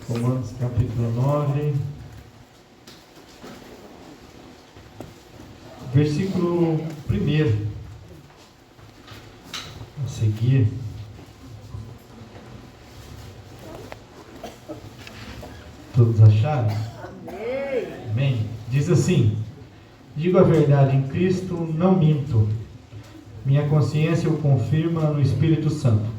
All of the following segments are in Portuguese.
Romanos capítulo 9, versículo 1. A seguir. Todos acharam? Amém. Amém. Diz assim: digo a verdade em Cristo, não minto. Minha consciência o confirma no Espírito Santo.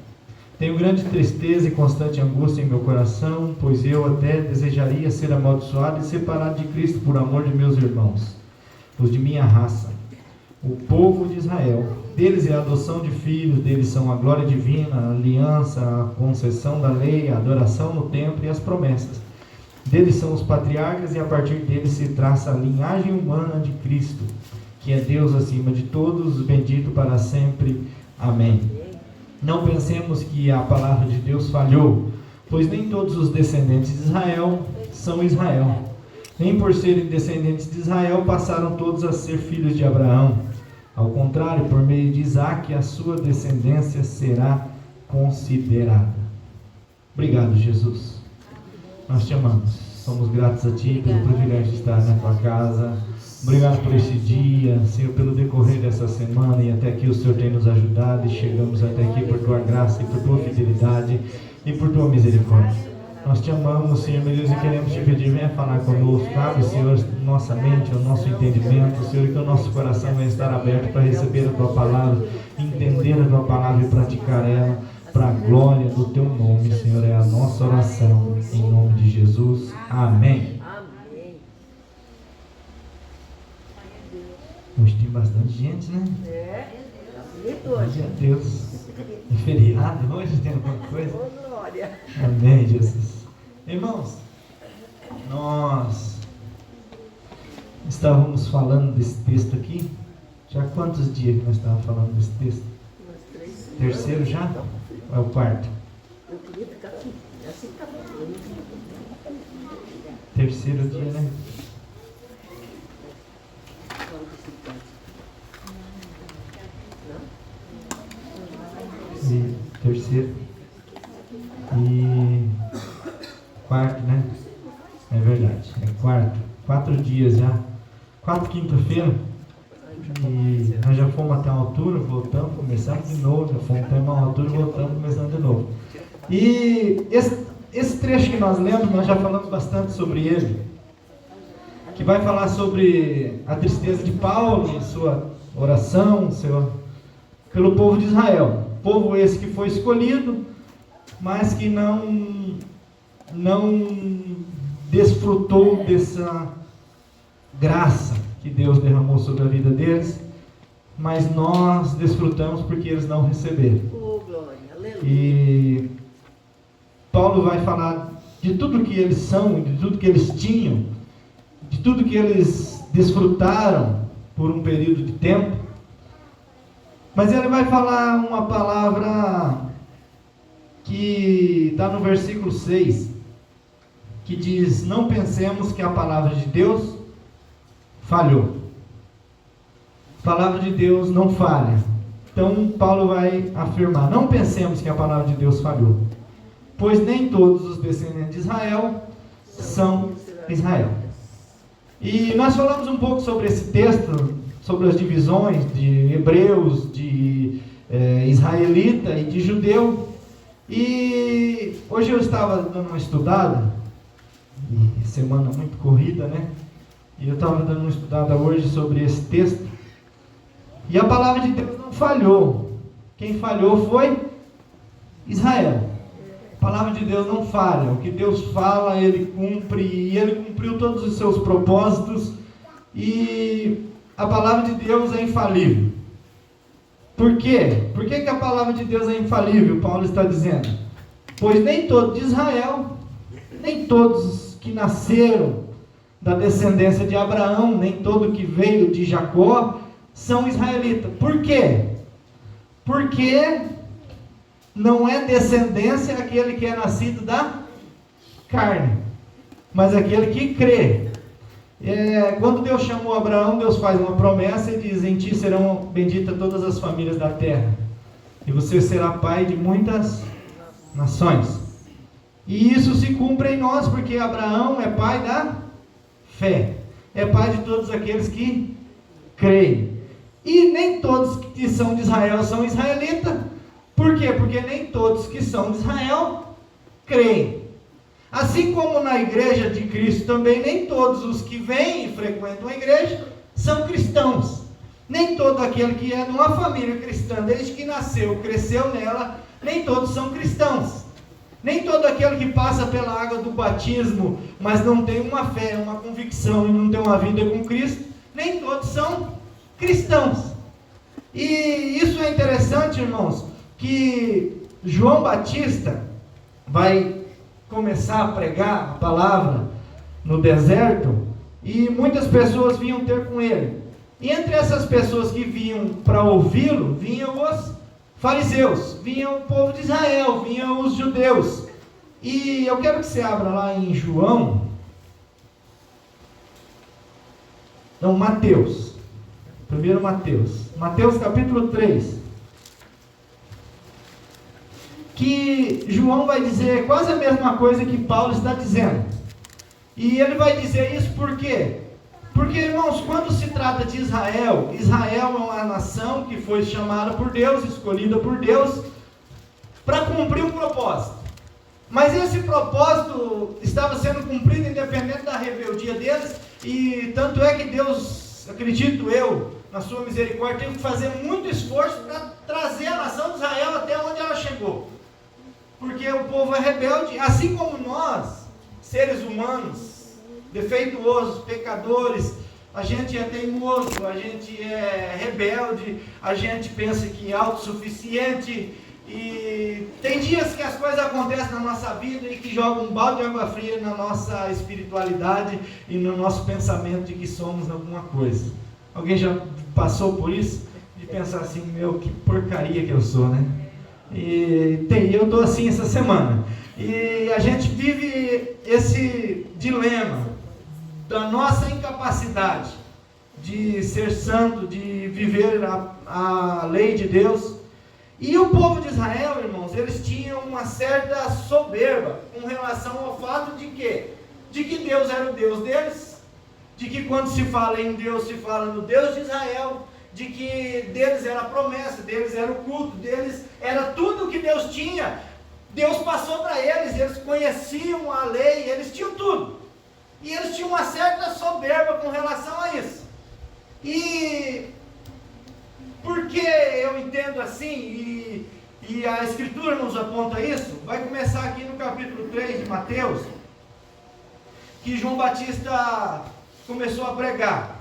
Tenho grande tristeza e constante angústia em meu coração, pois eu até desejaria ser amaldiçoado e separado de Cristo por amor de meus irmãos, os de minha raça, o povo de Israel. Deles é a adoção de filhos, deles são a glória divina, a aliança, a concessão da lei, a adoração no templo e as promessas. Deles são os patriarcas e a partir deles se traça a linhagem humana de Cristo, que é Deus acima de todos, bendito para sempre. Amém. Não pensemos que a palavra de Deus falhou, pois nem todos os descendentes de Israel são Israel. Nem por serem descendentes de Israel passaram todos a ser filhos de Abraão. Ao contrário, por meio de Isaque, a sua descendência será considerada. Obrigado, Jesus. Nós te amamos. Somos gratos a Ti pelo privilégio de estar na Tua casa. Obrigado por esse dia, Senhor, pelo decorrer dessa semana e até aqui o Senhor tem nos ajudado e chegamos até aqui por Tua graça e por Tua fidelidade e por Tua misericórdia. Nós te amamos, Senhor, meu Deus, e queremos te pedir, venha falar conosco, abre, Senhor, nossa mente, o nosso entendimento, Senhor, e que o nosso coração venha estar aberto para receber a Tua palavra, entender a Tua palavra e praticar ela para a glória do Teu nome, Senhor, é a nossa oração, em nome de Jesus, amém. Hoje tem bastante gente, né? Glória a Deus. E feriado hoje tem alguma coisa? Glória. Amém, Jesus. Irmãos, nós estávamos falando desse texto aqui. Já há quantos dias que nós estávamos falando desse texto? Terceiro já? Ou é o quarto? Eu queria ficar aqui. Assim tá bom. Terceiro dia, né? E terceiro e quarto, né? É verdade, é quarto. 4 dias já. 4 quinta-feira. E nós já fomos até uma altura, voltamos, começamos de novo. Já fomos até uma altura, voltamos, começando de novo. E esse trecho que nós lemos, nós já falamos bastante sobre ele. Que vai falar sobre a tristeza de Paulo e sua oração, pelo povo de Israel. Povo esse que foi escolhido, mas que não desfrutou dessa graça que Deus derramou sobre a vida deles, mas nós desfrutamos porque eles não receberam. Oh, glória, aleluia. E Paulo vai falar de tudo que eles são, de tudo que eles tinham, de tudo que eles desfrutaram por um período de tempo. Mas ele vai falar uma palavra que está no versículo 6, que diz: não pensemos que a palavra de Deus falhou. A palavra de Deus não falha. Então Paulo vai afirmar: não pensemos que a palavra de Deus falhou, pois nem todos os descendentes de Israel são Israel. E nós falamos um pouco sobre esse texto, sobre as divisões de hebreus, de israelita e de judeu. E hoje eu estava dando uma estudada, e semana muito corrida, né? E eu estava dando uma estudada hoje sobre esse texto. E a palavra de Deus não falhou. Quem falhou foi Israel. A palavra de Deus não falha. O que Deus fala, Ele cumpre. E Ele cumpriu todos os seus propósitos. E a palavra de Deus é infalível. Por quê? Por que a palavra de Deus é infalível? Paulo está dizendo: pois nem todos de Israel, nem todos que nasceram da descendência de Abraão, nem todo que veio de Jacó, são israelitas. Por quê? Porque não é descendência aquele que é nascido da carne, mas aquele que crê. Quando Deus chamou Abraão, Deus faz uma promessa e diz: em ti serão benditas todas as famílias da terra, e você será pai de muitas nações. E isso se cumpre em nós, porque Abraão é pai da fé, é pai de todos aqueles que creem. E nem todos que são de Israel são israelitas. Por quê? Porque nem todos que são de Israel creem. Assim como na igreja de Cristo também, nem todos os que vêm e frequentam a igreja são cristãos. Nem todo aquele que é de uma família cristã, desde que nasceu, cresceu nela, nem todos são cristãos. Nem todo aquele que passa pela água do batismo, mas não tem uma fé, uma convicção e não tem uma vida com Cristo, nem todos são cristãos. E isso é interessante, irmãos, que João Batista vai começar a pregar a palavra no deserto, e muitas pessoas vinham ter com ele. E entre essas pessoas que vinham para ouvi-lo, vinham os fariseus, vinham o povo de Israel, vinham os judeus. E eu quero que você abra lá em Mateus. Primeiro Mateus capítulo 3. Que João vai dizer quase a mesma coisa que Paulo está dizendo. E ele vai dizer isso por quê? Porque, irmãos, quando se trata de Israel, Israel é uma nação que foi chamada por Deus, escolhida por Deus, para cumprir um propósito. Mas esse propósito estava sendo cumprido independente da rebeldia deles, e tanto é que Deus, acredito eu, na sua misericórdia, teve que fazer muito esforço para trazer a nação de Israel até onde ela chegou. Porque o povo é rebelde, assim como nós, seres humanos, defeituosos, pecadores, a gente é teimoso, a gente é rebelde, a gente pensa que é autossuficiente, e tem dias que as coisas acontecem na nossa vida e que jogam um balde de água fria na nossa espiritualidade e no nosso pensamento de que somos alguma coisa. Alguém já passou por isso? De pensar assim, meu, que porcaria que eu sou, né? E eu estou assim essa semana. E a gente vive esse dilema da nossa incapacidade de ser santo, de viver a lei de Deus. E o povo de Israel, irmãos, eles tinham uma certa soberba com relação ao fato de que Deus era o Deus deles, de que quando se fala em Deus, se fala no Deus de Israel, de que deles era a promessa, deles era o culto, deles era tudo o que Deus tinha. Deus passou para eles, eles conheciam a lei, eles tinham tudo. E eles tinham uma certa soberba com relação a isso. E porque eu entendo assim, e a Escritura nos aponta isso, vai começar aqui no capítulo 3 de Mateus, que João Batista começou a pregar.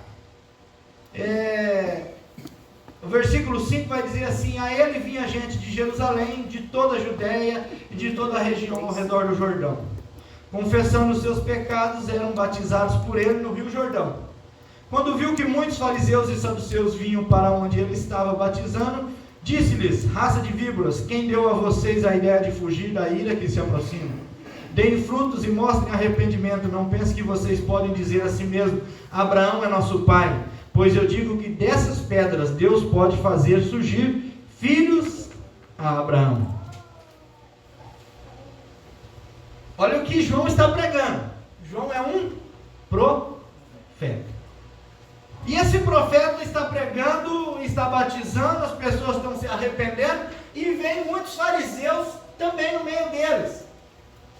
O versículo 5 vai dizer assim: a ele vinha gente de Jerusalém, de toda a Judéia e de toda a região ao redor do Jordão. Confessando os seus pecados, eram batizados por ele no rio Jordão. Quando viu que muitos fariseus e saduceus vinham para onde ele estava batizando, disse-lhes: raça de víboras, quem deu a vocês a ideia de fugir da ira que se aproxima? Deem frutos e mostrem arrependimento. Não pense que vocês podem dizer a si mesmo: Abraão é nosso pai. Pois eu digo que dessas pedras Deus pode fazer surgir filhos a Abraão. Olha o que João está pregando. João é um profeta. E esse profeta está pregando, está batizando, as pessoas estão se arrependendo, e vem muitos fariseus também no meio deles,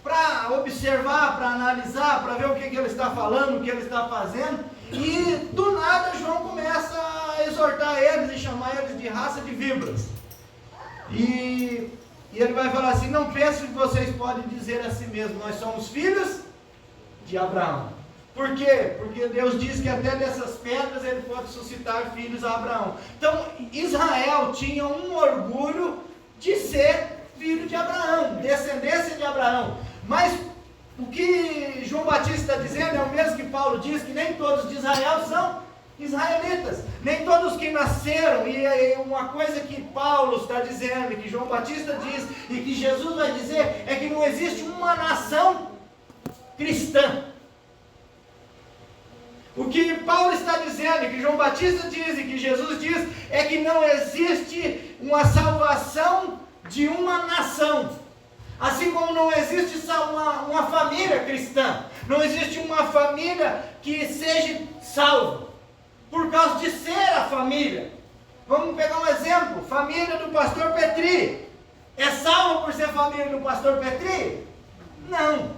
para observar, para analisar, para ver o que ele está falando, o que ele está fazendo. E do nada João começa a exortar eles e chamar eles de raça de víboras. E ele vai falar assim: não pensem que vocês podem dizer a si mesmos: nós somos filhos de Abraão. Por quê? Porque Deus diz que até dessas pedras ele pode suscitar filhos a Abraão. Então Israel tinha um orgulho de ser filho de Abraão, descendência de Abraão. Mas o que João Batista está dizendo é o mesmo que Paulo diz, que nem todos de Israel são israelitas. Nem todos que nasceram, e uma coisa que Paulo está dizendo, que João Batista diz, e que Jesus vai dizer, é que não existe uma nação cristã. O que Paulo está dizendo, e que João Batista diz, e que Jesus diz, é que não existe uma salvação de uma nação. Assim como não existe uma família cristã, não existe uma família que seja salva por causa de ser a família. Vamos pegar um exemplo, família do pastor Petri. É salva por ser família do pastor Petri? Não.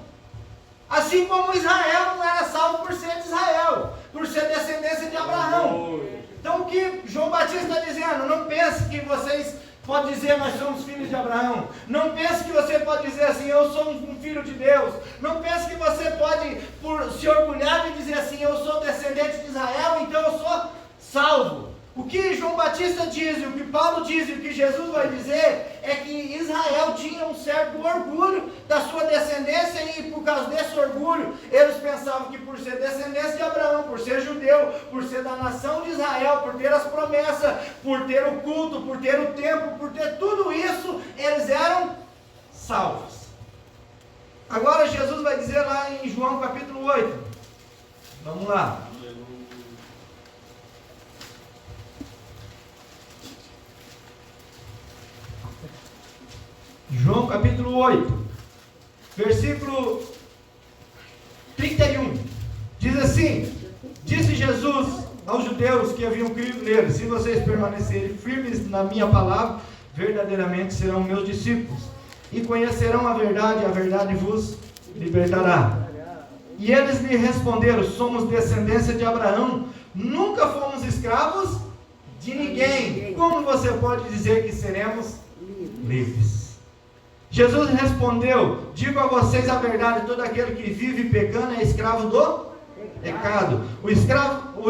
Assim como Israel não era salvo por ser de Israel, por ser descendência de Abraão. Então o que João Batista está dizendo? Não pense que vocês podem dizer nós somos filhos de Abraão. Não pense que você pode dizer assim, eu sou um filho de Deus. Não pense que você pode se orgulhar de dizer assim, eu sou descendente de Israel, então eu sou salvo. O que João Batista diz, o que Paulo diz e o que Jesus vai dizer é que Israel tinha um certo orgulho da sua descendência e por causa desse orgulho, eles pensavam que por ser descendência de Abraão, por ser judeu, por ser da nação de Israel, por ter as promessas, por ter o culto, por ter o templo, por ter tudo isso, eles eram salvos. Agora Jesus vai dizer lá em João capítulo 8, vamos lá. João capítulo 8, versículo 31, diz assim: disse Jesus aos judeus que haviam crido nele, se vocês permanecerem firmes na minha palavra, verdadeiramente serão meus discípulos, e conhecerão a verdade vos libertará. E eles lhe responderam: somos descendência de Abraão, nunca fomos escravos de ninguém, como você pode dizer que seremos livres? Jesus respondeu: digo a vocês a verdade, todo aquele que vive pecando é escravo do pecado. O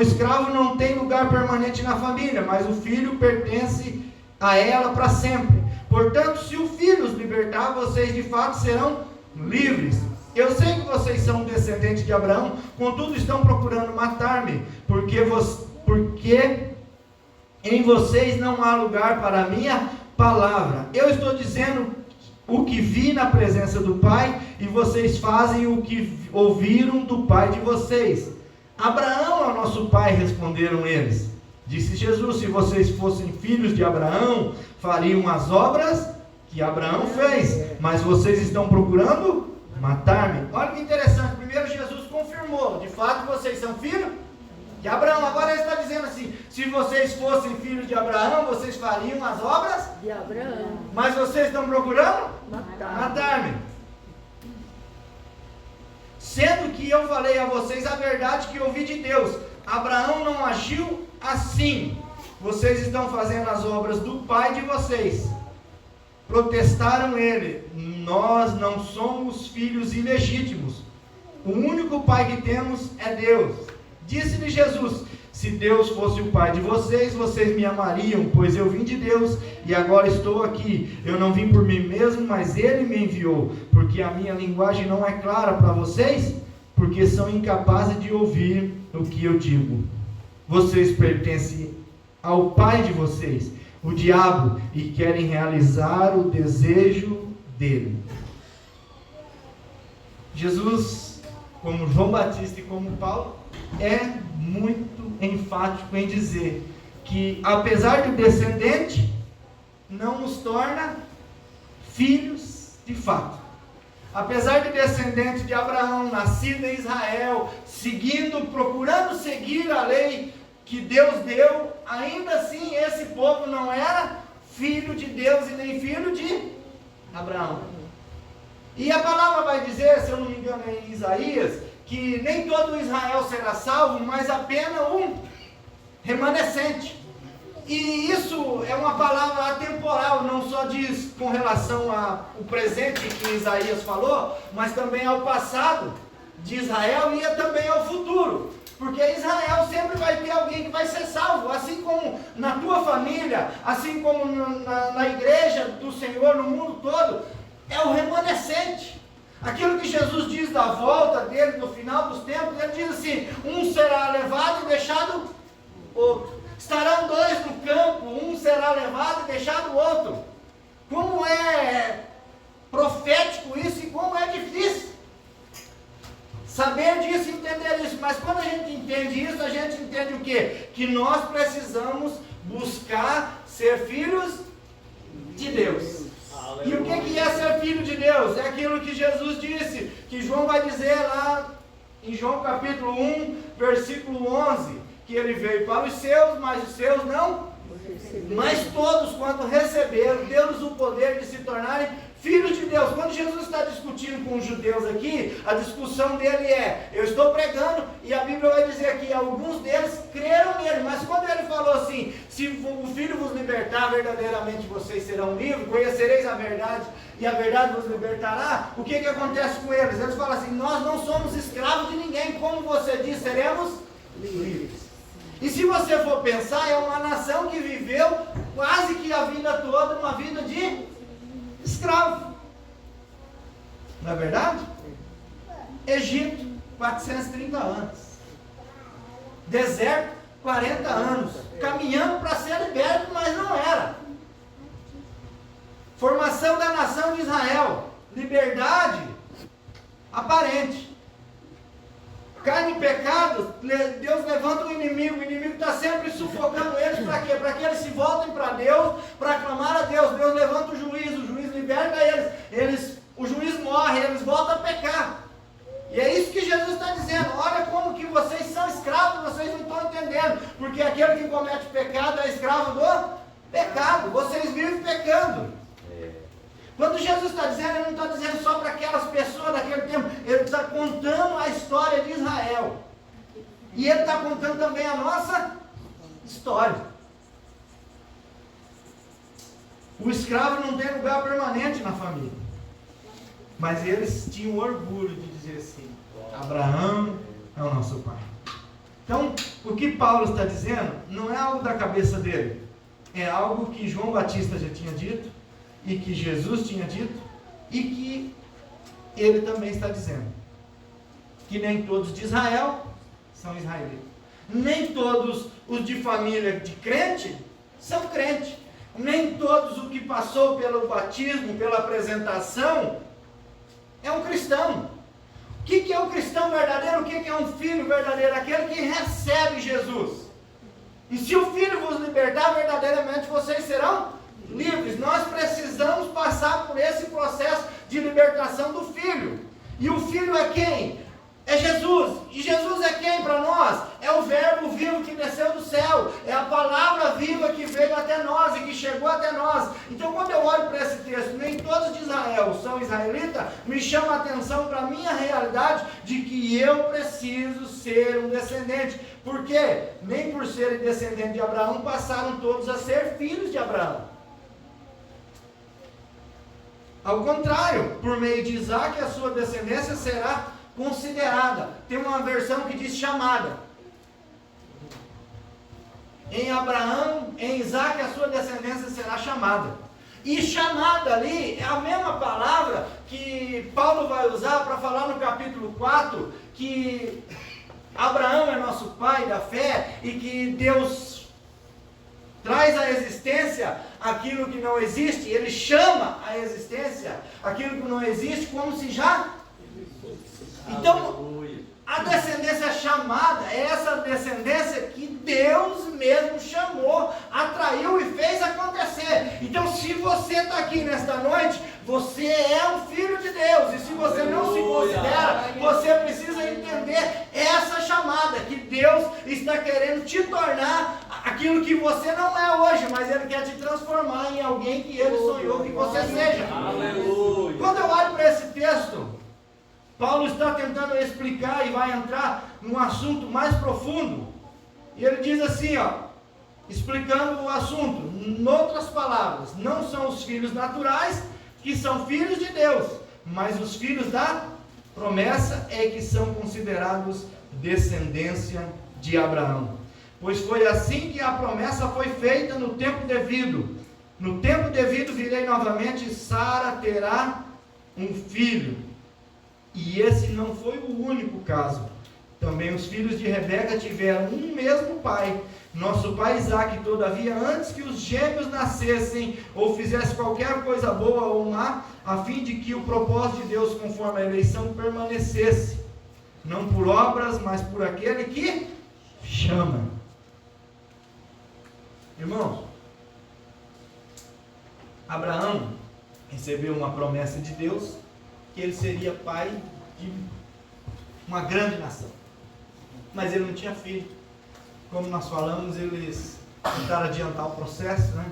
escravo não tem lugar permanente na família, mas o filho pertence a ela para sempre. Portanto, se o filho os libertar, vocês de fato serão livres. Eu sei que vocês são descendentes de Abraão, contudo estão procurando matar-me, porque em vocês não há lugar para a minha palavra. Eu estou dizendo o que vi na presença do Pai, e vocês fazem o que ouviram do pai de vocês. Abraão é o nosso pai, responderam eles. Disse Jesus: se vocês fossem filhos de Abraão, fariam as obras que Abraão fez, mas vocês estão procurando matar-me. Olha que interessante, primeiro Jesus confirmou, de fato vocês são filhos de Abraão. Agora ele está dizendo assim: se vocês fossem filhos de Abraão, vocês fariam as obras de Abraão, mas vocês estão procurando matar-me. Sendo que eu falei a vocês a verdade que ouvi de Deus. Abraão não agiu assim. Vocês estão fazendo as obras do pai de vocês. Protestaram ele: nós não somos filhos ilegítimos. O único pai que temos é Deus. Disse-lhe Jesus: se Deus fosse o pai de vocês, vocês me amariam, pois eu vim de Deus e agora estou aqui. Eu não vim por mim mesmo, mas Ele me enviou. Porque a minha linguagem não é clara para vocês, porque são incapazes de ouvir o que eu digo. Vocês pertencem ao pai de vocês, o diabo, e querem realizar o desejo dele. Jesus, como João Batista e como Paulo, é muito enfático em dizer que, apesar de descendente, não nos torna filhos de fato. Apesar de descendente de Abraão, nascido em Israel, procurando seguir a lei que Deus deu, ainda assim esse povo não era filho de Deus e nem filho de Abraão. E a palavra vai dizer, se eu não me engano, em Isaías, que nem todo Israel será salvo, mas apenas um remanescente. E isso é uma palavra atemporal, não só diz com relação ao presente que Isaías falou, mas também ao passado de Israel e também ao futuro. Porque Israel sempre vai ter alguém que vai ser salvo, assim como na tua família, assim como na igreja do Senhor, no mundo todo, é o remanescente. Aquilo que Jesus diz da volta dele no final dos tempos, ele diz assim: um será levado e deixado outro. Estarão dois no campo, um será levado e deixado outro. Como é profético isso e como é difícil saber disso, entender isso. Mas quando a gente entende isso, a gente entende o quê? Que nós precisamos buscar ser filhos de Deus. E o que é ser filho de Deus? É aquilo que Jesus disse, que João vai dizer lá em João capítulo 1, versículo 11, que ele veio para os seus, mas os seus não. Mas todos, quando receberam, deu-lhes o poder de se tornarem filhos de Deus. Quando Jesus está discutindo com os judeus aqui, a discussão dele é: eu estou pregando, e a Bíblia vai dizer aqui, alguns deles creram nele, mas quando ele falou assim, se o Filho vos libertar, verdadeiramente vocês serão livres, conhecereis a verdade, e a verdade vos libertará, o que acontece com eles? Eles falam assim: nós não somos escravos de ninguém, como você diz, seremos livres. E se você for pensar, é uma nação que viveu quase que a vida toda uma vida de escravo. Não é verdade? Egito, 430 anos. Deserto, 40 anos. Caminhando para ser liberto, mas não era. Formação da nação de Israel. Liberdade aparente. Carne e pecado, Deus levanta o inimigo está sempre sufocando eles, para quê? Para que eles se voltem para Deus, para clamar a Deus. Deus levanta o juiz liberta eles, o juiz morre, eles voltam a pecar. E é isso que Jesus está dizendo: olha como que vocês são escravos, vocês não estão entendendo, porque aquele que comete pecado é escravo do pecado, vocês vivem pecando. Quando Jesus está dizendo, ele não está dizendo só para aquelas pessoas daquele tempo, ele está contando a história de Israel. E ele está contando também a nossa história. O escravo não tem lugar permanente na família. Mas eles tinham orgulho de dizer assim: Abraão é o nosso pai. Então, o que Paulo está dizendo não é algo da cabeça dele. É algo que João Batista já tinha dito, e que Jesus tinha dito, e que ele também está dizendo: que nem todos de Israel são israelitas, nem todos os de família de crente são crentes, nem todos o que passou pelo batismo, pela apresentação, é um cristão. O que é um cristão verdadeiro? O que é um filho verdadeiro? Aquele que recebe Jesus. E se o Filho vos libertar, verdadeiramente vocês serão livres. Nós precisamos passar por esse processo de libertação do Filho. E o Filho é quem? É Jesus. E Jesus é quem para nós? É o Verbo vivo que desceu do céu. É a palavra viva que veio até nós e que chegou até nós. Então, quando eu olho para esse texto, nem todos de Israel são israelitas, me chama a atenção para a minha realidade de que eu preciso ser um descendente. Por quê? Nem por serem descendentes de Abraão passaram todos a ser filhos de Abraão. Ao contrário, por meio de Isaac, a sua descendência será considerada. Tem uma versão que diz chamada. Em Abraão, em Isaac, a sua descendência será chamada. E chamada ali é a mesma palavra que Paulo vai usar para falar no capítulo 4, que Abraão é nosso pai da fé e que Deus traz à existência aquilo que não existe. Ele chama à existência aquilo que não existe como se já... Então, a descendência chamada é essa descendência que Deus mesmo chamou, atraiu e fez acontecer. Então, se você está aqui nesta noite, você é um filho de Deus. E se você não se considera, você precisa entender essa chamada, que Deus está querendo te tornar aquilo que você não é hoje, mas Ele quer te transformar em alguém que Ele sonhou que você seja. Aleluia. Quando eu olho para esse texto, Paulo está tentando explicar e vai entrar num assunto mais profundo. E ele diz assim, explicando o assunto, em outras palavras: não são os filhos naturais que são filhos de Deus, mas os filhos da promessa é que são considerados descendência de Abraão. Pois foi assim que a promessa foi feita no tempo devido. No tempo devido virei novamente, e Sara terá um filho. E esse não foi o único caso. Também os filhos de Rebeca tiveram um mesmo pai, nosso pai Isaac. Todavia, antes que os gêmeos nascessem, ou fizessem qualquer coisa boa ou má, a fim de que o propósito de Deus, conforme a eleição, permanecesse, não por obras, mas por aquele que chama. Irmãos, Abraão recebeu uma promessa de Deus, que ele seria pai de uma grande nação. Mas ele não tinha filho. Como nós falamos, eles tentaram adiantar o processo, né?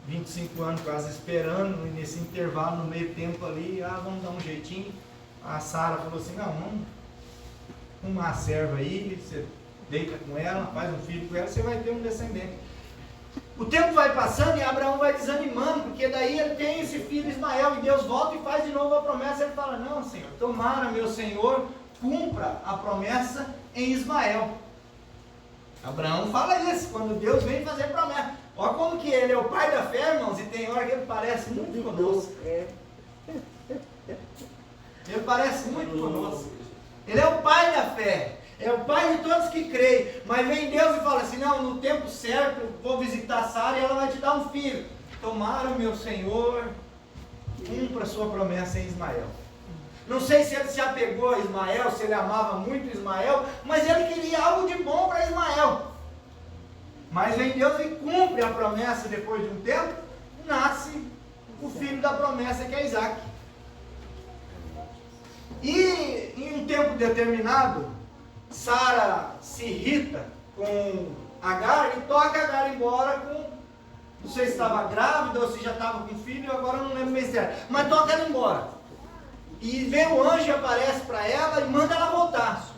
25 anos quase esperando, e nesse intervalo, no meio tempo ali, vamos dar um jeitinho. A Sara falou assim, não, vamos uma serva aí, você deita com ela, faz um filho com ela, você vai ter um descendente. O tempo vai passando e Abraão vai desanimando, porque daí ele tem esse filho Ismael, e Deus volta e faz de novo a promessa. Ele fala, não, Senhor, tomara, meu Senhor, cumpra a promessa em Ismael. Abraão fala isso, quando Deus vem fazer promessa. Olha como que ele é o pai da fé, irmãos, e tem hora que ele parece muito conosco. Ele parece muito conosco. Ele é o pai da fé. É o pai de todos que creem. Mas vem Deus e fala assim, não, no tempo certo, eu vou visitar Sara e ela vai te dar um filho. Tomara, meu Senhor, cumpra a sua promessa em Ismael. Não sei se ele se apegou a Ismael, se ele amava muito Ismael, mas ele queria algo de bom para Ismael. Mas vem Deus e cumpre a promessa depois de um tempo, nasce o filho da promessa, que é Isaac. E em um tempo determinado, Sara se irrita com Agar e toca Agar embora com... Não sei se estava grávida ou se já estava com filho, agora eu não lembro bem certo. Mas toca ela embora. E vem o anjo e aparece para ela e manda ela voltar.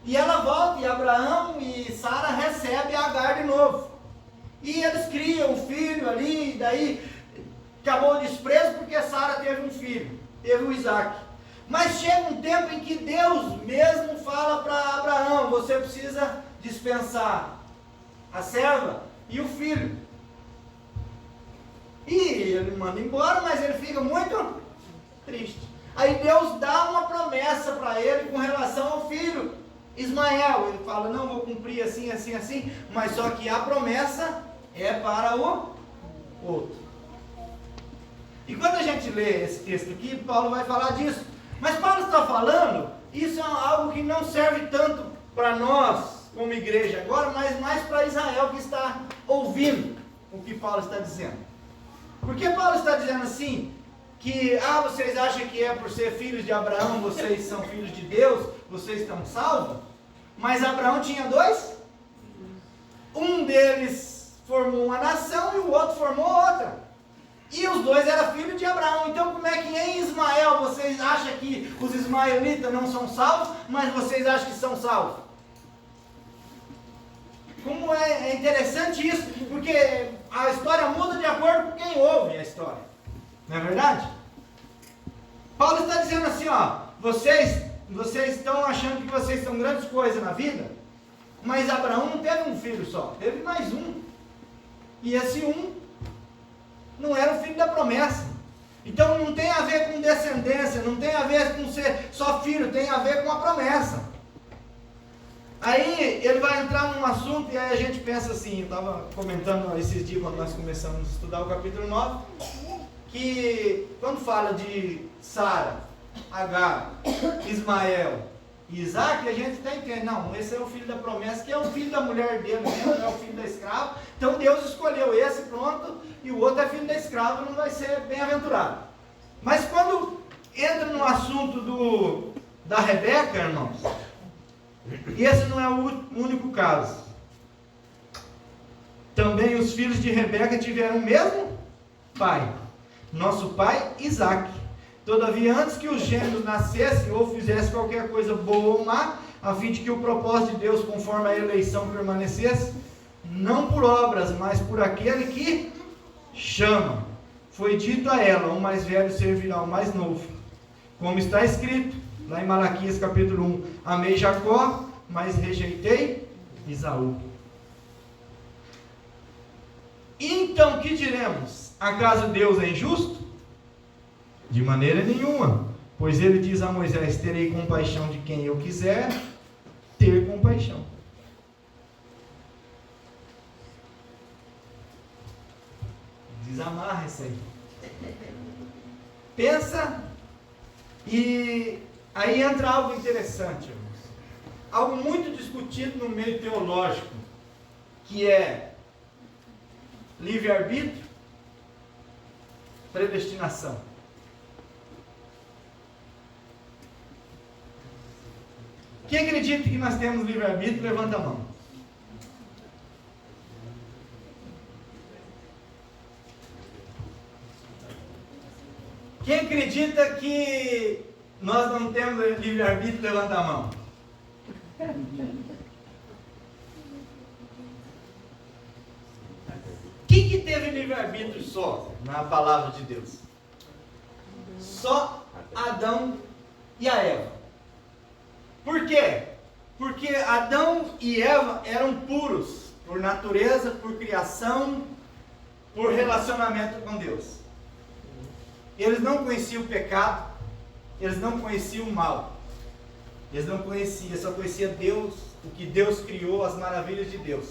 E ela volta, e Abraão e Sara recebem Agar de novo. E eles criam um filho ali, e daí acabou o desprezo porque Sara teve um filho, teve o Isaac. Mas chega um tempo em que Deus mesmo fala para Abraão, você precisa dispensar a serva e o filho. E ele manda embora, mas ele fica muito triste. Aí Deus dá uma promessa para ele com relação ao filho Ismael. Ele fala, não, vou cumprir assim, assim, assim, mas só que a promessa é para o outro. E quando a gente lê esse texto aqui, Paulo vai falar disso. Mas Paulo está falando, isso é algo que não serve tanto para nós como igreja agora, mas mais para Israel que está ouvindo o que Paulo está dizendo. Porque Paulo está dizendo assim, que vocês acham que é por ser filhos de Abraão, vocês são filhos de Deus, vocês estão salvos? Mas Abraão tinha dois? Um deles formou uma nação e o outro formou outra. E os dois eram filhos de Abraão. Então como é que em Ismael vocês acham que os ismaelitas não são salvos, mas vocês acham que são salvos? Como é interessante isso, porque a história muda de acordo com quem ouve a história. Não é verdade? Paulo está dizendo assim, vocês estão achando que vocês são grandes coisas na vida, mas Abraão não teve um filho só, teve mais um. E esse um não era o filho da promessa. Então não tem a ver com descendência, não tem a ver com ser só filho, tem a ver com a promessa. Aí ele vai entrar num assunto e aí a gente pensa assim, eu estava comentando esses dias quando nós começamos a estudar o capítulo 9, que quando fala de Sara, Agar, Ismael e Isaac, a gente está entendendo, não, esse é o filho da promessa, que é o filho da mulher dele mesmo, é o filho da escrava, então Deus escolheu esse, pronto, e o outro é filho da escrava, não vai ser bem-aventurado. Mas quando entra no assunto da Rebeca, irmãos, e esse não é o único caso, também os filhos de Rebeca tiveram o mesmo pai, nosso pai Isaac. Todavia, antes que os gêmeos nascessem ou fizessem qualquer coisa boa ou má, a fim de que o propósito de Deus, conforme a eleição, permanecesse, não por obras, mas por aquele que chama. Foi dito a ela, o mais velho servirá ao mais novo. Como está escrito, lá em Malaquias capítulo 1, amei Jacó, mas rejeitei Esaú. Então, que diremos? Acaso Deus é injusto? De maneira nenhuma, pois ele diz a Moisés, terei compaixão de quem eu quiser ter compaixão. Desamarra isso aí. Pensa, e aí entra algo interessante, irmãos. Algo muito discutido no meio teológico, que é livre-arbítrio predestinação. Quem acredita que nós temos livre-arbítrio, levanta a mão. Quem acredita que nós não temos livre-arbítrio, levanta a mão. Quem que teve livre-arbítrio só na palavra de Deus? Só Adão e a Eva. Por quê? Porque Adão e Eva eram puros, por natureza, por criação, por relacionamento com Deus. Eles não conheciam o pecado, eles não conheciam o mal. Eles não conheciam, só conheciam Deus, o que Deus criou, as maravilhas de Deus.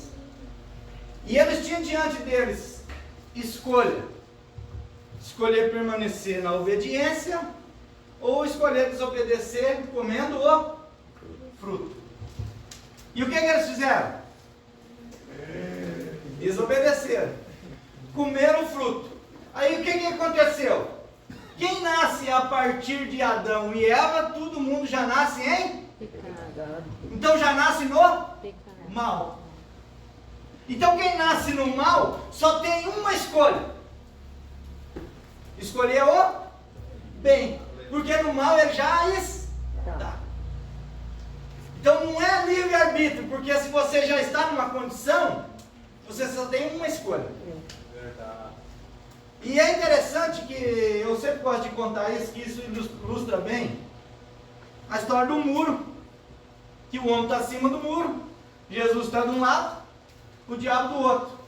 E eles tinham diante deles escolha. Escolher permanecer na obediência ou escolher desobedecer comendo o fruto. E o que eles fizeram? Desobedeceram. Comeram o fruto. Aí o que aconteceu? Quem nasce a partir de Adão e Eva, todo mundo já nasce em pecado. Então já nasce no pecado. Mal. Então quem nasce no mal só tem uma escolha. Escolher o bem. Porque no mal ele já está. Então não é livre-arbítrio, porque se você já está numa condição, você só tem uma escolha. E é interessante que eu sempre gosto de contar isso, que isso ilustra bem a história do muro, que o homem está acima do muro, Jesus está de um lado, o diabo do outro.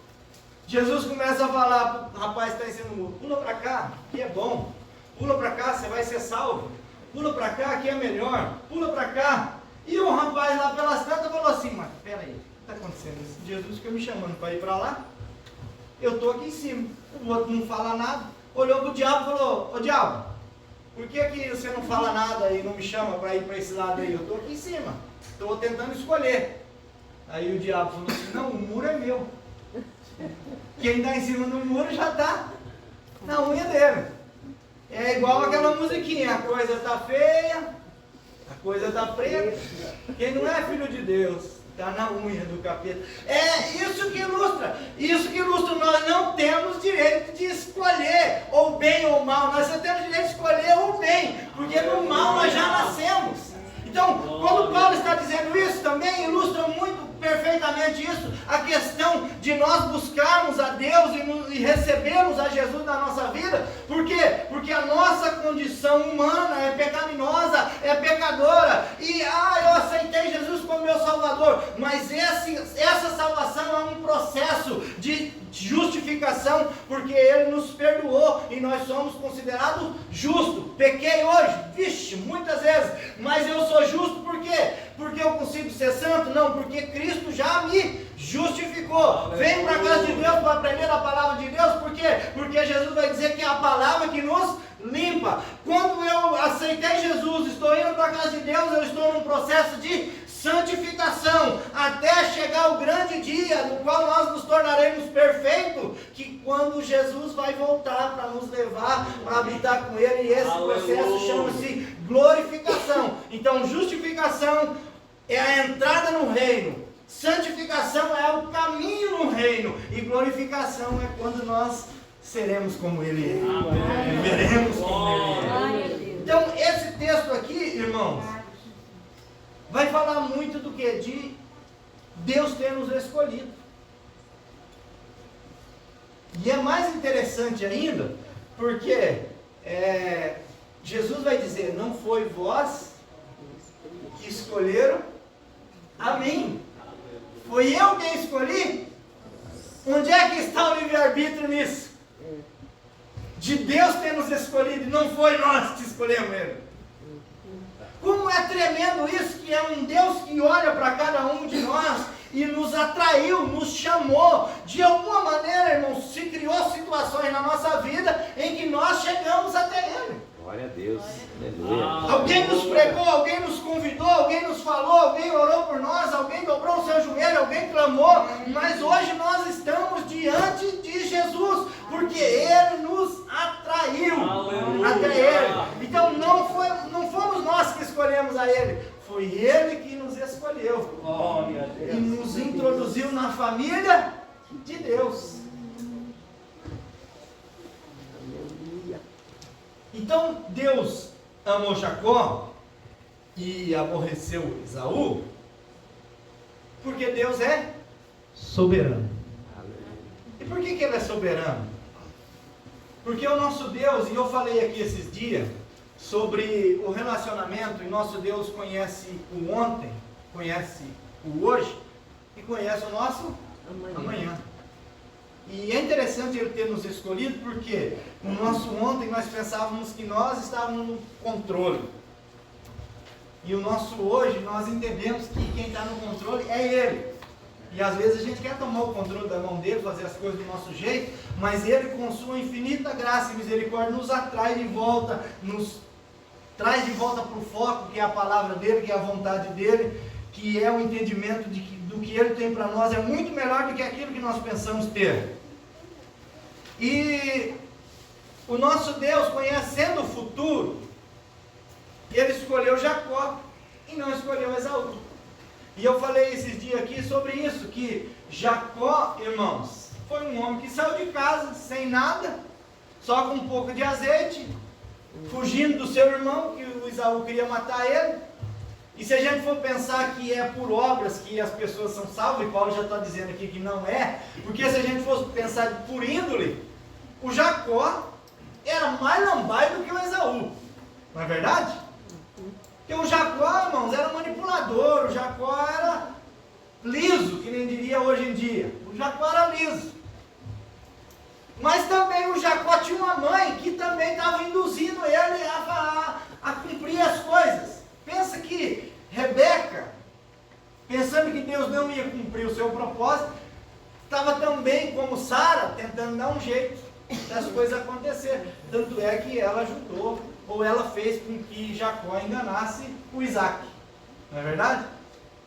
Jesus começa a falar para o rapaz que está em cima do muro: pula para cá, que é bom, pula para cá, você vai ser salvo, pula para cá, que é melhor, pula para cá. E o rapaz lá pelas tantas falou assim: mas peraí, o que está acontecendo? Esse Jesus fica me chamando para ir para lá, eu estou aqui em cima. O outro não fala nada. Olhou para o diabo e falou: ô diabo, por que você não fala nada e não me chama para ir para esse lado aí? Eu estou aqui em cima, estou tentando escolher. Aí o diabo falou assim: não, o muro é meu. Quem está em cima do muro já está na unha dele. É igual aquela musiquinha: a coisa está feia, a coisa está preta. Quem não é filho de Deus está na unha do capeta. É isso que ilustra. Isso que ilustra. Nós não temos direito de escolher ou bem ou mal. Nós só temos direito de escolher o bem, porque no mal nós já nascemos. Então, quando Paulo está dizendo isso, também ilustra muito perfeitamente isso, a questão de nós buscarmos a Deus e recebermos a Jesus na nossa vida. Por quê? Porque a nossa condição humana é pecaminosa, é pecadora, e eu aceitei Jesus como meu Salvador, mas essa salvação é um processo de justificação, porque Ele nos perdoou e nós somos considerados justos. Pequei hoje? Vixe, muitas vezes, mas eu sou justo por quê? Porque eu consigo ser santo? Não, porque Cristo já me justificou. Vem para a casa de Deus para aprender a palavra de Deus. Por quê? Porque Jesus vai dizer que é a palavra que nos limpa. Quando eu aceitei Jesus, estou indo para a casa de Deus, eu estou num processo de santificação, até chegar o grande dia no qual nós nos tornaremos perfeitos, que quando Jesus vai voltar para nos levar para habitar com Ele, e esse processo chama-se glorificação. Então, justificação é a entrada no reino, santificação é o caminho no reino, e glorificação é quando nós seremos como Ele é, viveremos como Ele é. Então, esse texto aqui, irmãos, vai falar muito do que? De Deus ter nos escolhido. E é mais interessante ainda, porque Jesus vai dizer: não foi vós que escolheram a mim, foi eu quem escolhi. Onde é que está o livre-arbítrio nisso? De Deus ter nos escolhido, não foi nós que escolhemos Ele. Como é tremendo isso, que é um Deus que olha para cada um de nós e nos atraiu, nos chamou. De alguma maneira, irmãos, se criou situações na nossa vida em que nós chegamos até Ele. Glória a Deus. Aleluia. Alguém nos pregou, alguém nos convidou, alguém nos falou, alguém orou por nós, alguém dobrou o seu joelho, alguém clamou, mas hoje nós estamos diante de Jesus, porque Ele nos atraiu. foi Ele que nos escolheu. E nos introduziu na família de Deus. Então Deus amou Jacó e aborreceu Esaú, porque Deus é Soberano. E por que Ele é soberano? Porque o nosso Deus, e eu falei aqui esses dias sobre o relacionamento, e nosso Deus conhece o ontem, conhece o hoje e conhece o nosso amanhã. E é interessante Ele ter nos escolhido, porque no nosso ontem nós pensávamos que nós estávamos no controle. E o nosso hoje nós entendemos que quem está no controle é Ele. E às vezes a gente quer tomar o controle da mão dele, fazer as coisas do nosso jeito, mas Ele, com sua infinita graça e misericórdia, nos atrai de volta, nos traz de volta para o foco, que é a palavra dele, que é a vontade dele, que é o entendimento do que Ele tem para nós, é muito melhor do que aquilo que nós pensamos ter. E o nosso Deus, conhecendo o futuro, Ele escolheu Jacó e não escolheu Esaú. E eu falei esses dias aqui sobre isso, que Jacó, irmãos, foi um homem que saiu de casa sem nada, só com um pouco de azeite, fugindo do seu irmão, que o Esaú queria matar ele. E se a gente for pensar que é por obras que as pessoas são salvas, e Paulo já está dizendo aqui que não é, porque se a gente fosse pensar por índole, o Jacó era mais lambaio do que o Esaú, não é verdade? Porque o Jacó, irmãos, era manipulador, o Jacó era liso, que nem diria hoje em dia. O Jacó era liso. Mas também o Jacó tinha uma mãe que também estava induzindo ele a cumprir as coisas. Pensa que Rebeca, pensando que Deus não ia cumprir o seu propósito, estava também como Sara, tentando dar um jeito das coisas acontecerem. Tanto é que ela ajudou, ou ela fez com que Jacó enganasse o Isaac. Não é verdade?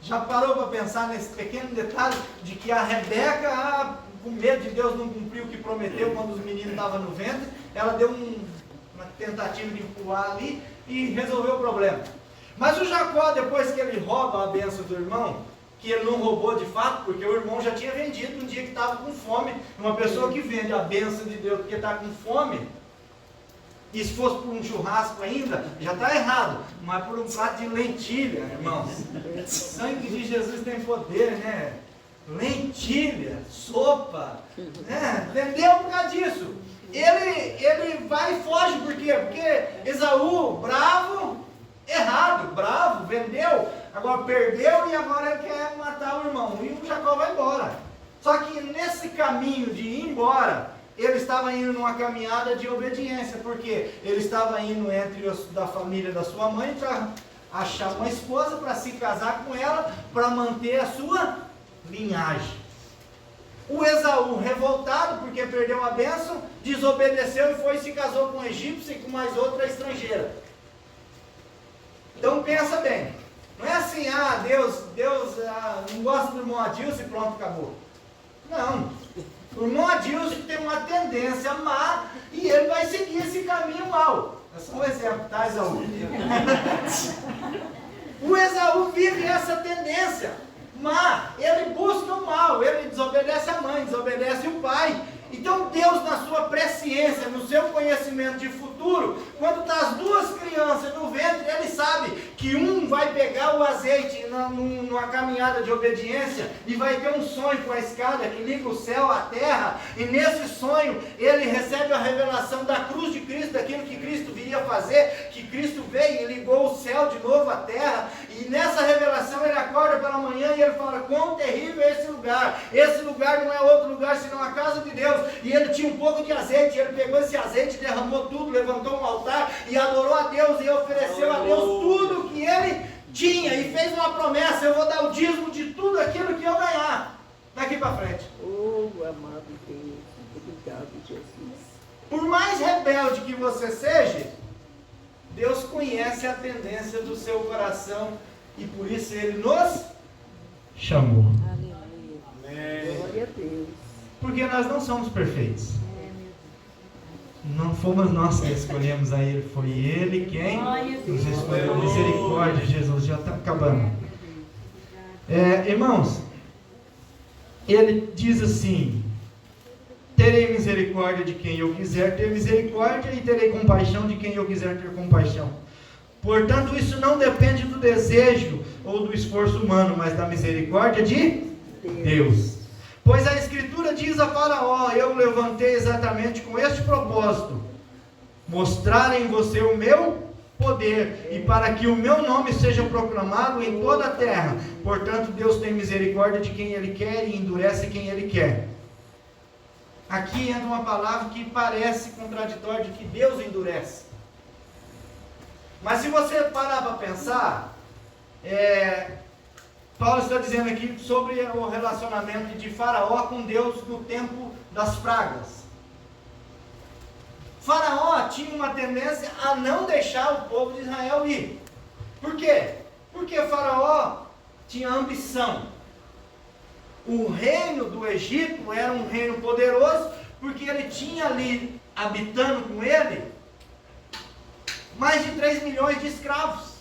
Já parou para pensar nesse pequeno detalhe de que a Rebeca, com medo de Deus não cumprir o que prometeu quando os meninos estavam no ventre, ela deu uma tentativa de empurrar ali e resolveu o problema. Mas o Jacó, depois que ele rouba a bênção do irmão, que ele não roubou de fato, porque o irmão já tinha vendido um dia que estava com fome. Uma pessoa que vende a bênção de Deus porque está com fome, e se fosse por um churrasco ainda, já está errado, mas por um prato de lentilha, irmãos. O sangue de Jesus tem poder, né? Lentilha, sopa, né? Entendeu por causa disso? Ele vai e foge, por quê? Porque Esaú, bravo, errado, bravo, vendeu, agora perdeu e agora ele quer matar o irmão. E o Jacó vai embora. Só que nesse caminho de ir embora, ele estava indo numa caminhada de obediência, porque ele estava indo entre os da família da sua mãe para achar uma esposa, para se casar com ela, para manter a sua linhagem. O Esaú, revoltado porque perdeu a bênção, desobedeceu e foi e se casou com um egípcio e com mais outra estrangeira. Então pensa bem, não é assim, Deus não gosta do irmão Adilson e pronto, acabou. Não, o irmão Adilson tem uma tendência má e ele vai seguir esse caminho mau. É só um exemplo, tá, Esaú? O Esaú vive essa tendência má, ele busca o mal, ele desobedece a mãe, desobedece o pai. Então Deus, na sua presciência, no seu conhecimento de futuro, quando está as duas crianças no ventre, Ele sabe que um vai pegar o azeite numa caminhada de obediência e vai ter um sonho com a escada que liga o céu à terra, e nesse sonho ele recebe a revelação da cruz de Cristo, daquilo que Cristo viria fazer, que Cristo veio e ligou o céu de novo à terra, e nessa revelação ele acorda pela manhã e ele fala: quão terrível é esse lugar não é outro lugar senão a casa de Deus. E ele tinha um pouco de azeite, ele pegou esse azeite, derramou tudo, levantou um altar e adorou a Deus e ofereceu a Deus tudo que ele tinha e fez uma promessa: eu vou dar o dízimo de tudo aquilo que eu ganhar daqui para frente. Oh, amado Deus, obrigado, Jesus. Por mais rebelde que você seja, Deus conhece a tendência do seu coração e por isso Ele nos chamou. Aleluia. Glória a Deus. Porque nós não somos perfeitos. Não fomos nós que escolhemos a Ele, foi Ele quem nos escolheu. Misericórdia, Jesus, já está acabando. Irmãos, Ele diz assim: terei misericórdia de quem eu quiser ter misericórdia e terei compaixão de quem eu quiser ter compaixão. Portanto, isso não depende do desejo ou do esforço humano, mas da misericórdia de Deus. Pois a Escritura diz a Faraó: eu o levantei exatamente com este propósito, mostrar em você o meu poder, e para que o meu nome seja proclamado em toda a terra. Portanto, Deus tem misericórdia de quem Ele quer e endurece quem Ele quer. Aqui entra uma palavra que parece contraditória, de que Deus endurece. Mas se você parar para pensar, Paulo está dizendo aqui sobre o relacionamento de Faraó com Deus no tempo das pragas. Faraó tinha uma tendência a não deixar o povo de Israel ir. Por quê? Porque Faraó tinha ambição. O reino do Egito era um reino poderoso, porque ele tinha ali, habitando com ele, mais de 3 milhões de escravos,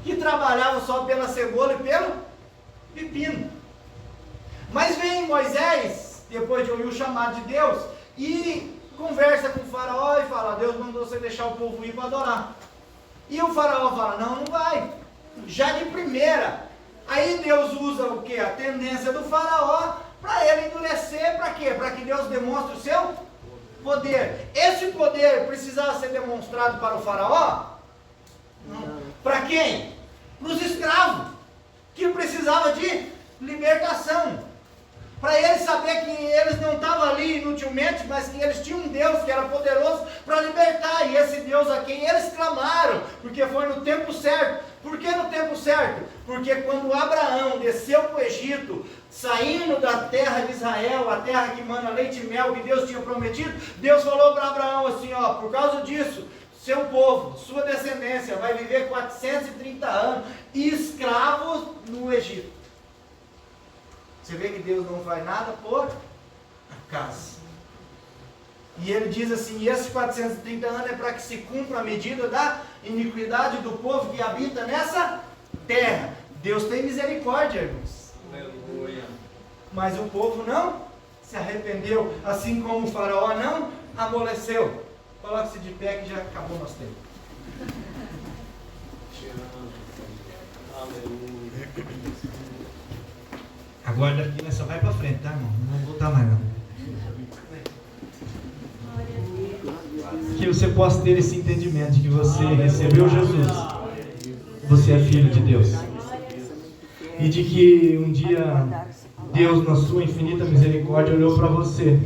que trabalhavam só pela cebola e pelo pepino. Mas vem Moisés, depois de ouvir o chamado de Deus, e conversa com o Faraó e fala: Deus mandou você deixar o povo ir para adorar. E o Faraó fala: não vai, já de primeira. Aí Deus usa o que? A tendência do Faraó para ele endurecer. Para quê? Para que Deus demonstre o seu poder. Esse poder precisava ser demonstrado para o Faraó? Não. Para quem? Para os escravos, que precisavam de libertação. Para eles saber que eles não estavam ali inutilmente, mas que eles tinham um Deus que era poderoso para libertar. E esse Deus a quem eles clamaram, porque foi no tempo certo. Por que no tempo certo? Porque quando Abraão desceu para o Egito, saindo da terra de Israel, a terra que mana leite e mel, que Deus tinha prometido, Deus falou para Abraão assim: ó, por causa disso, seu povo, sua descendência vai viver 430 anos escravos no Egito. Você vê que Deus não faz nada por acaso. E ele diz assim: e esses 430 anos é para que se cumpra a medida da iniquidade do povo que habita nessa terra. Deus tem misericórdia, irmãos. Aleluia. Mas o povo não se arrependeu, assim como o Faraó não amoleceu. Coloque-se de pé que já acabou nosso tempo. Agora daqui nós só vai para frente, tá, irmão? Não vou voltar mais não. Que você possa ter esse entendimento de que você recebeu Jesus, você é filho de Deus, e de que um dia Deus, na sua infinita misericórdia, olhou para você,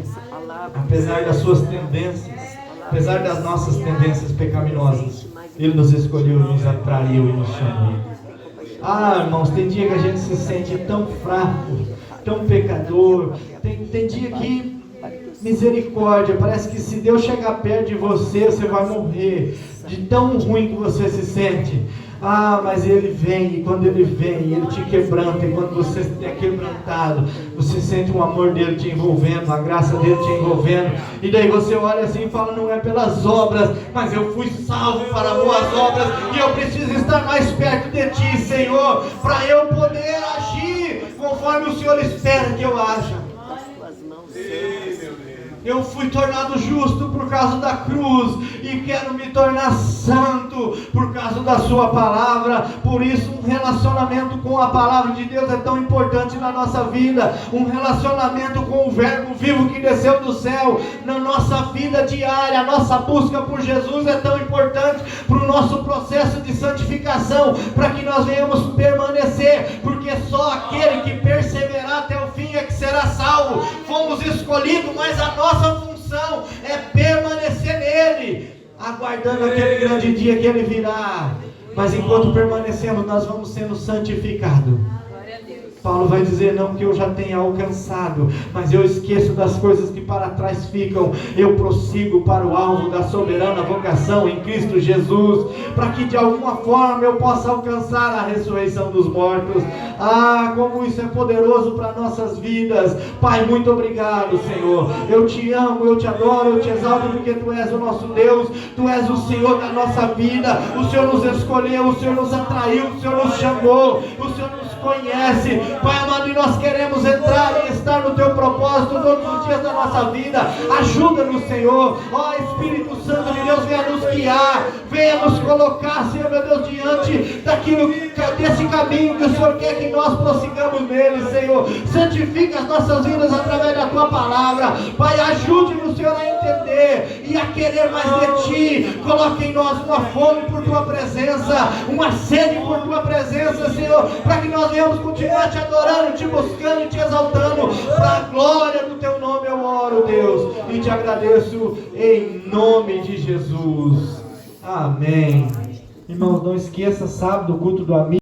apesar das suas tendências, apesar das nossas tendências pecaminosas, Ele nos escolheu, nos atraiu e nos chamou. Ah, irmãos, tem dia que a gente se sente tão fraco, tão pecador, tem dia que misericórdia, parece que se Deus chegar perto de você, você vai morrer, de tão ruim que você se sente. Ah, mas Ele vem, e quando Ele vem, Ele te quebranta, e quando você é quebrantado, você sente o amor dEle te envolvendo, a graça dEle te envolvendo, e daí você olha assim e fala: não é pelas obras, mas eu fui salvo para boas obras, e eu preciso estar mais perto de Ti, Senhor, para eu poder agir conforme o Senhor espera que eu haja. Eu fui tornado justo por causa da cruz e quero me tornar santo por causa da sua palavra. Por isso um relacionamento com a palavra de Deus é tão importante na nossa vida. Um relacionamento com o verbo vivo que desceu do céu na nossa vida diária. A nossa busca por Jesus é tão importante para o nosso processo de santificação, para que nós venhamos permanecer, porque só aquele que perseverar até o fim é que será salvo. Fomos escolhidos, mas a nossa função é permanecer nele, aguardando aquele grande dia que Ele virá. Mas enquanto permanecemos, nós vamos sendo santificados. Paulo vai dizer, não que eu já tenha alcançado, mas eu esqueço das coisas que para trás ficam, eu prossigo para o alvo da soberana vocação em Cristo Jesus, para que de alguma forma eu possa alcançar a ressurreição dos mortos. Ah, como isso é poderoso para nossas vidas. Pai, muito obrigado, Senhor. Eu te amo, eu te adoro, eu te exalto, porque Tu és o nosso Deus, Tu és o Senhor da nossa vida. O Senhor nos escolheu, o Senhor nos atraiu, o Senhor nos chamou, o Senhor nos conhece. Pai amado, e nós queremos entrar e estar no Teu propósito todos os dias da nossa vida. Ajuda-nos, Senhor. Ó Espírito Santo de Deus, venha nos guiar, venha nos colocar, Senhor meu Deus, diante desse caminho que o Senhor quer que nós prossigamos nele, Senhor. Santifica as nossas vidas através da Tua palavra. Pai, ajude-nos, Senhor, a entender e a querer mais de Ti. Coloque em nós uma fome por Tua presença, uma sede por Tua presença, Senhor, para que nós venhamos continuar Te adorando, Te buscando e Te exaltando. Para a glória do Teu nome eu oro, Deus, e Te agradeço em nome de Jesus. Amém. Irmãos, não esqueça, sábado, o culto do amigo.